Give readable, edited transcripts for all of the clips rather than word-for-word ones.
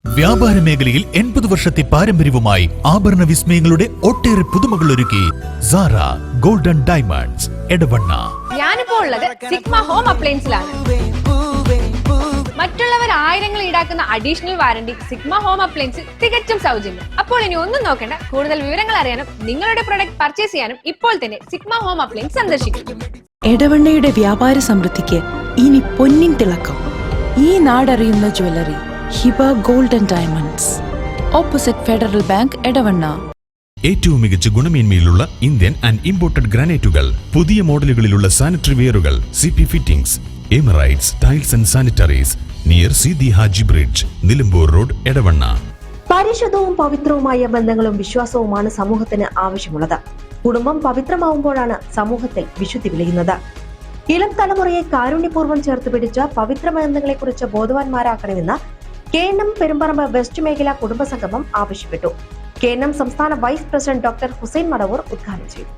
വ്യാപാര മേഖലയിൽ 80 വർഷത്തെ പാരമ്പര്യവുമായി ആഭരണ വിസ്മയങ്ങളുടെ ഒട്ടേറെ പുതുമകൾ ഒരുക്കി സാറ ഗോൾഡൻ ഡയമണ്ട്സ് എടവണ്ണ. ഞാനിപ്പോൾ ഉള്ളത് സിഗ്മ ഹോം അപ്ലയൻസിലാണ്. മറ്റുള്ളവർ ആയിരങ്ങൾ ഈടാക്കുന്ന അഡീഷണൽ വാറണ്ടി സിഗ്മ ഹോം അപ്ലയൻസിൽ തികച്ചും സൗജന്യം. അപ്പോൾ ഇനി ഒന്നും നോക്കേണ്ട, കൂടുതൽ വിവരങ്ങൾ അറിയാനും നിങ്ങളുടെ പ്രൊഡക്റ്റ് പർച്ചേസ് ചെയ്യാനും ഇപ്പോൾ തന്നെ സിഗ്മ ഹോം അപ്ലയൻസ് സന്ദർശിക്കും. എടവണ്ണയുടെ വ്യാപാര സമൃദ്ധിക്ക് ഇനി പൊന്നിൻ തിളക്കം. ഈ നാടറിയുന്ന jewellery Hiba golden diamonds, opposite federal bank, Edavanna. ഏറ്റവും മികച്ച ഗുണമേന്മയിലുള്ള ഇന്ത്യൻ ആൻഡ് ഇമ്പോർട്ടഡ് ഗ്രാനൈറ്റുകൾ, പുതിയ മോഡലുകളിലുള്ള സാനിറ്ററി വെയറുകൾ, CP fittings, Emirates tiles and sanitaries, near Sidi Haji bridge, Nilambur road, Edavanna. പരിശുദ്ധവും പവിത്രവുമായ ബന്ധങ്ങളും വിശ്വാസവുമാണ് സമൂഹത്തിന് ആവശ്യമുള്ളത്. കുടുംബം പവിത്രമാവുമ്പോഴാണ് സമൂഹത്തിൽ വിശുദ്ധി വിളയുന്നത്. ഇളം തലമുറയെ കാരുണ്യപൂർവ്വം ചേർത്ത് പിടിച്ച പവിത്ര ബന്ധങ്ങളെക്കുറിച്ച് ബോധവാന്മാരാക്കണമെന്ന് KNM പെരുമ്പറമ്പ് വെസ്റ്റ് മേഖല കുടുംബസംഗമം ആവശ്യപ്പെട്ടു. KNM സംസ്ഥാന vice president doctor Hussain Madavoor ഉദ്ഘാടനം ചെയ്തു.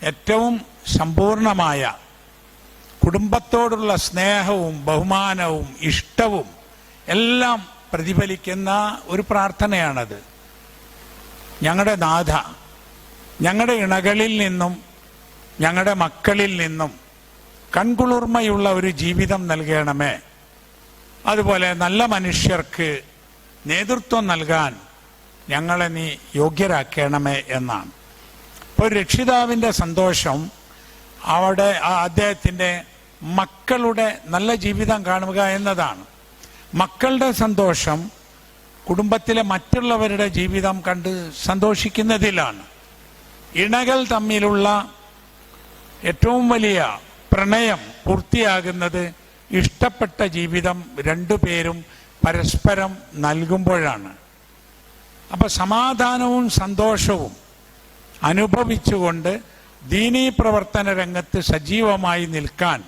ഏറ്റവും സമ്പൂർണമായ കുടുംബത്തോടുള്ള സ്നേഹവും ബഹുമാനവും ഇഷ്ടവും എല്ലാം പ്രതിഫലിക്കുന്ന ഒരു പ്രാർത്ഥനയാണത്. ഞങ്ങളുടെ നാഥ, ഞങ്ങളുടെ ഇണകളിൽ നിന്നും ഞങ്ങളുടെ മക്കളിൽ നിന്നും കൺകുളിർമയുള്ള ഒരു ജീവിതം നൽകണമേ. അതുപോലെ നല്ല മനുഷ്യർക്ക് നേതൃത്വം നൽകാൻ ഞങ്ങളെ നീ യോഗ്യരാക്കണമേ എന്നാണ്. ഇപ്പോൾ രക്ഷിതാവിൻ്റെ സന്തോഷം അവിടെ അദ്ദേഹത്തിൻ്റെ മക്കളുടെ നല്ല ജീവിതം കാണുക എന്നതാണ്. മക്കളുടെ സന്തോഷം കുടുംബത്തിലെ മറ്റുള്ളവരുടെ ജീവിതം കണ്ട് സന്തോഷിക്കുന്നതിലാണ്. ഇണകൾ തമ്മിലുള്ള ഏറ്റവും വലിയ പ്രണയം പൂർത്തിയാകുന്നത് ഇഷ്ടപ്പെട്ട ജീവിതം രണ്ടുപേരും പരസ്പരം നൽകുമ്പോഴാണ്. അപ്പം സമാധാനവും സന്തോഷവും അനുഭവിച്ചുകൊണ്ട് ദീനീ പ്രവർത്തന രംഗത്ത് സജീവമായി നിൽക്കാൻ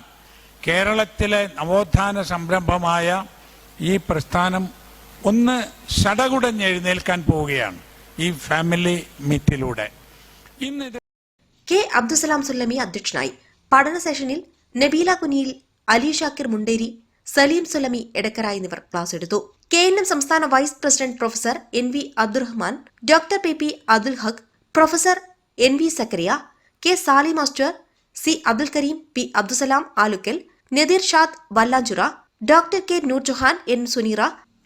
കേരളത്തിലെ നവോത്ഥാന സംരംഭമായ ഈ പ്രസ്ഥാനം ഒന്ന് ശടകുടഞ്ഞെഴുന്നേൽക്കാൻ പോവുകയാണ് ഈ ഫാമിലി മീറ്റിലൂടെ. ഇന്ന് K. അബ്ദുസലാം സുല്ലമി അധ്യക്ഷനായി. പഠന സെഷനിൽ നബീല കുനിയിൽ, അലി ഷാക്കിർ മുണ്ടേരി, സലീം സുലമി എടക്കര എന്നിവർ ക്ലാസ് എടുത്തു. KNM സംസ്ഥാന vice president professor NV Abdurahman, doctor PP Abdul Haq, professor NV Zakariya, K. Sali master, C. Abdul Kareem, P. Abdussalam Alukkal, Nadeer Shad Vallanchura, doctor K. Noorjahan, N. Suneera,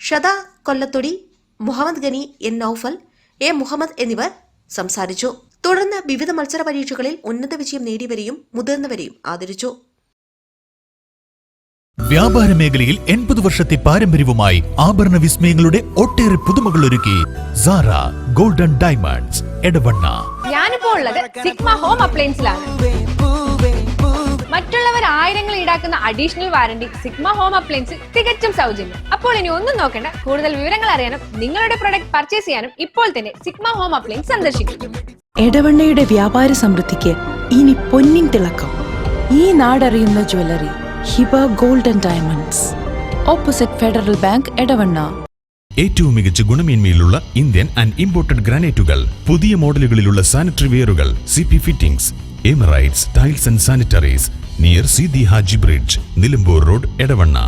Shada Kollathodi, Muhammad Gani, N. Naufal, A. Muhammad എന്നിവർ സംസാരിച്ചു. തുടർന്ന് വിവിധ മത്സര പരീക്ഷകളിൽ ഉന്നത വിജയം നേടിയവരെയും മുതിർന്നവരെയും ആദരിച്ചു. വ്യാപാര മേഖലയിൽ 80 വർഷത്തെ പാരമ്പര്യവുമായി ആഭരണ വിസ്മയങ്ങളുടെ ഒട്ടേറെ പുതുമകൾ ഒരുക്കി സാറ ഗോൾഡൻ ഡയമണ്ട്സ് എടവണ്ണ. ഞാനിപ്പോൾ ഉള്ളത് സിഗ്മ ഹോം അപ്ലയൻസിലാണ്. മറ്റുള്ളവർ ആയിരങ്ങൾ ഈടാക്കുന്ന അഡീഷണൽ വാറണ്ടി സിഗ്മ ഹോം അപ്ലയൻസിൽ തികച്ചും സൗജന്യം. അപ്പോൾ ഇനി ഒന്നും നോക്കേണ്ട, കൂടുതൽ വിവരങ്ങൾ അറിയാനും നിങ്ങളുടെ പ്രൊഡക്റ്റ് പർച്ചേസ് ചെയ്യാനും ഇപ്പോൾ തന്നെ സിഗ്മ ഹോം അപ്ലയൻസ് സന്ദർശിക്കും. എടവണ്ണയുടെ വ്യാപാര സമൃദ്ധിക്ക് ഇനി പൊന്നിൻ തിളക്കം. ഈ നാടറിയുന്ന jewellery Hiba golden diamonds, opposite federal bank, Edavanna. ഏറ്റവും മികച്ച ഗുണമേന്മയിലുള്ള ഇന്ത്യൻ ആൻഡ് ഇമ്പോർട്ടഡ് ഗ്രാനൈറ്റുകൾ, പുതിയ മോഡലുകളിലുള്ള സാനിറ്ററി വെയറുകൾ, CP fittings, Emirates tiles and sanitaries, near Sidi Haji bridge, Nilambur road, Edavanna.